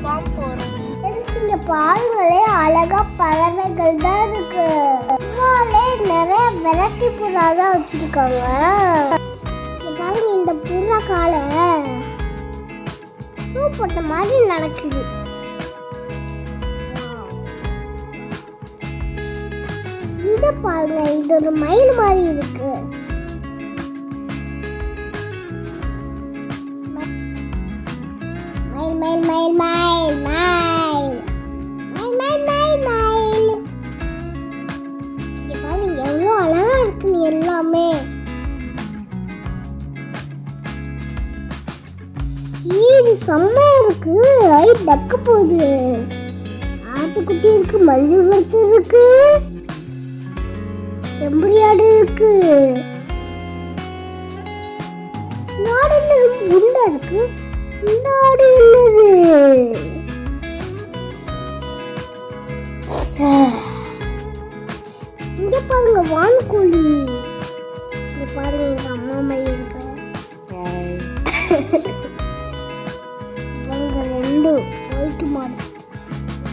Form போறோம். இங்க பாருங்களே, அழகா பறவைகள் தான் இருக்கு. நிறைய வெரைட்டி புறா தான் வச்சிருக்காங்க. பாருங்க, இந்த புறா காலை பூ போட்ட மாதிரி நடக்குது. இந்த பாருங்க, இது ஒரு மயில் மாதிரி இருக்கு. மயில் மயில் மயில் மயில் மயில் மயில் மயில் மயில் மயில். இங்க பாருங்க எவ்வளவு அழகா இருக்கு எல்லாமே. இது செம்மையா இருக்கு. ரைட் டக்க போகுது. ஆட்டுக்குட்டி இருக்கு, மஞ்சள் வறுத்து இருக்கு, செம்பரியாடு இருக்கு, நாடு உண்டா இருக்கு. நாடு என்னது? இங்க பாருங்க வான்கோழி. இங்க பாருங்க எங்க அம்மா மயில் இருக்கு. பாருங்க ரெண்டு ஒயிட் மாடு.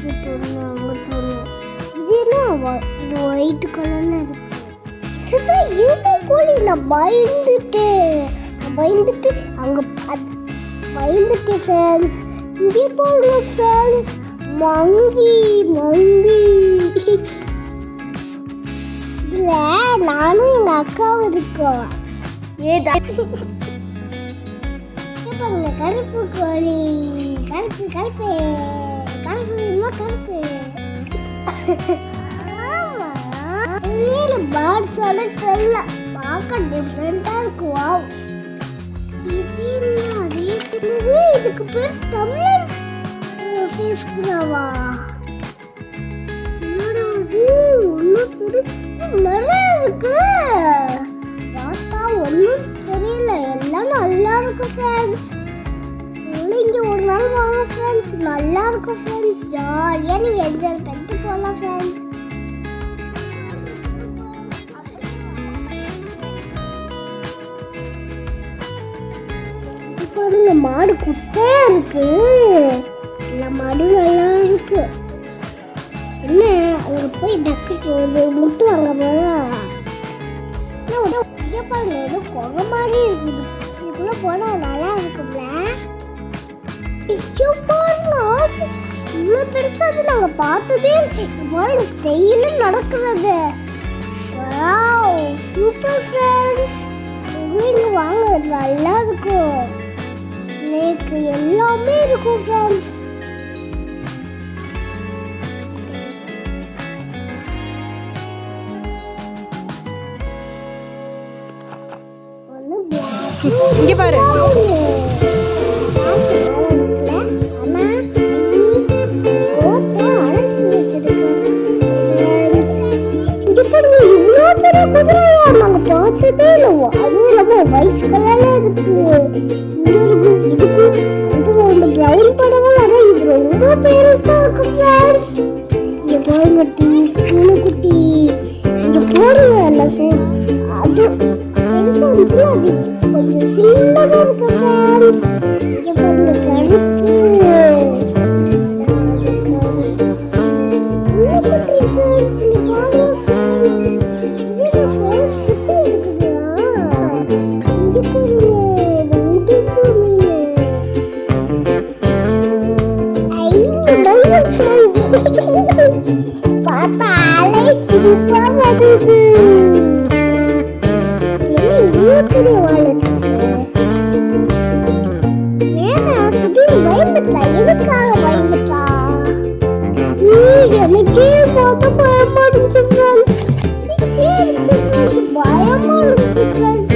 இது என்ன? இது ஒயிட் கலர்ல இருக்கு. இதுதான் என்ன கோழி? நான் பயந்துட்டு அங்க பயந்துட்டு ஃப்ரெண்ட்ஸ். இங்கே பாருங்க ஃப்ரெண்ட்ஸ், மங்கி இதுல நானும் எங்க அக்காவும் இருக்கோம். பாருங்க கருப்பு கோழி. கருப்பு கருப்பு கருப்பு. பேர்ட்ஸோட தெரியல, பார்க்க டிஃப்ரெண்டா இருக்கு. வாவ், இதுக்கு பேர் தமிழ் பேசுகிறாவா? ஒன்னும் நல்லா இருக்கு. பார்த்தா ஒன்னும் தெரியல, எல்லாம் நல்லா இருக்கு ஃப்ரெண்ட்ஸ். இங்க ஒரு நாள் வாங்க ஃப்ரெண்ட்ஸ், நல்லா இருக்கு ஃப்ரெண்ட்ஸ். ஜாலியா நீங்க என்ஜாய் பண்ணிட்டு போகலாம் ஃப்ரெண்ட்ஸ். பாருங்க மாடு குட்டையா இருக்கு. எல்லா மாடும் நல்லா இருக்கு. என்ன அங்க போய் டக்கு போகுது, முட்டு வாங்க போதா? பாருங்க ஏதோ கொகை மாதிரி இருக்குது. இதுக்குள்ள போனா நல்லா இருக்குல்ல. இவ்வளவு பெருசா அது நாங்க பார்த்ததே. பாருங்க ஸ்டைல நடக்கிறது. Wow, super friends. இங்க வாங்க, நல்லா இருக்கும். நேக்கு எல்லாமே இருக்கும் ஃப்ரெண்ட்ஸ். இங்க பாரு, நாங்க பார்த்ததே இல்லை. அதுவும் இல்லாம ஒயிட் கலர்ல இருக்கு. பிரவுன் படமும் வர. இது ரொம்ப பெருசா இருக்கு ஃப்ரெண்ட்ஸ். இங்க பாருங்க குட்டி. இங்க பாருங்க அது பெருசா இருந்துச்சுன்னா அது கொஞ்சம் சின்னதா இருக்கு ஃப்ரெண்ட்ஸ். இங்க பாருங்க கருப்பு. எனக்கே பார்த்து பயமா இருந்துச்சு ஃப்ரெண்ட்ஸ். பயமா இருந்துச்சு ஃப்ரெண்ட்ஸ்.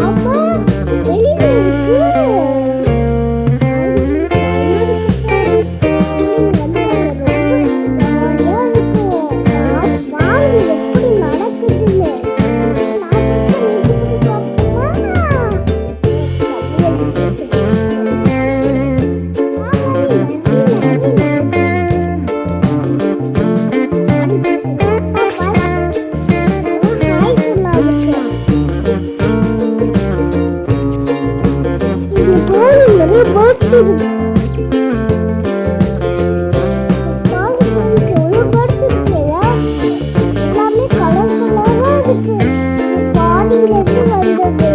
ஆமா, வெளியில இருக்கு. ரொம்ப இருக்கு. பாருங்க friends, எவ்வளவு birds இருக்குல்ல? எல்லாமே கலர் கலரா இருக்கு. பாடியில இருந்து வந்தது.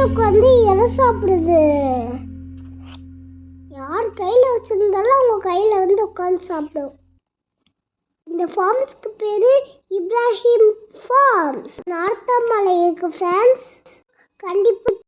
உட்காந்து இலை சாப்பிடுது. யார் கையில வச்சிருந்தாலும் அவங்க கையில வந்து உட்காந்து சாப்பிடும். இந்த ஃபார்ம்ஸ்க்கு பேரு இப்ராஹிம் ஃபார்ம்ஸ். நார்த்தமலை இருக்கு ஃப்ரெண்ட்ஸ். கண்டிப்பா